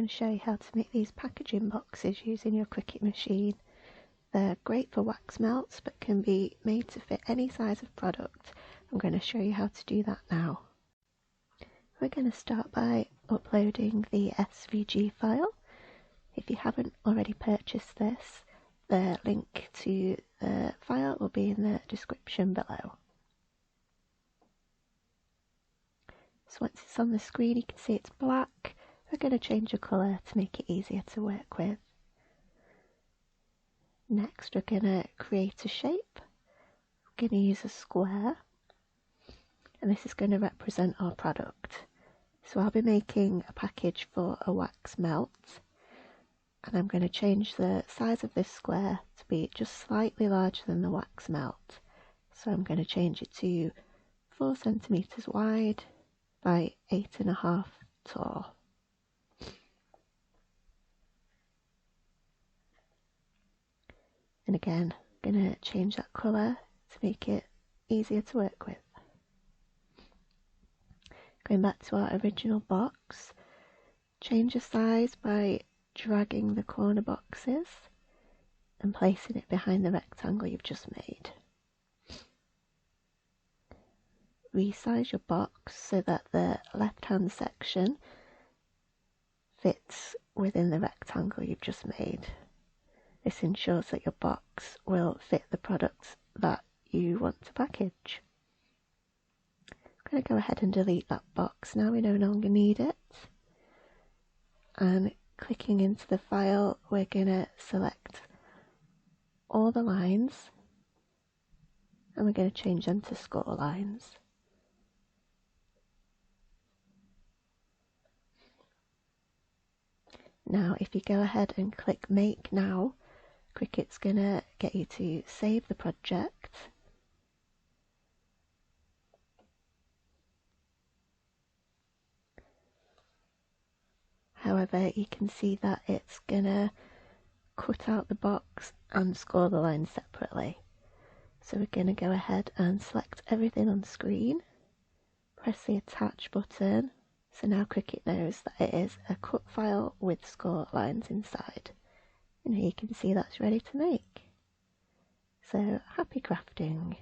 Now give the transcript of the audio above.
going to show you how to make these packaging boxes using your Cricut machine. They're great for wax melts but can be made to fit any size of product. I'm going to show you how to do that now. We're going to start by uploading the SVG file. If you haven't already purchased this, the link to the file will be in the description below. So once it's on the screen, you can see it's black. We're going to change the colour to make it easier to work with. Next, we're going to create a shape. We're going to use a square, and this is going to represent our product. So I'll be making a package for a wax melt, and I'm going to change the size of this square to be just slightly larger than the wax melt. So I'm going to change it to 4 centimeters wide by 8.5 tall. And again, I'm going to change that colour to make it easier to work with. Going back to our original box, change the size by dragging the corner boxes and placing it behind the rectangle you've just made. Resize your box so that the left-hand section fits within the rectangle you've just made. This ensures that your box will fit the products that you want to package. I'm going to go ahead and delete that box now, we no longer need it. And clicking into the file, we're going to select all the lines and we're going to change them to score lines. Now if you go ahead and click Make Now, Cricut's going to get you to save the project. However, you can see that it's going to cut out the box and score the lines separately. So we're going to go ahead and select everything on screen, press the Attach button. So now Cricut knows that it is a cut file with score lines inside. And here you can see that's ready to make. So happy crafting!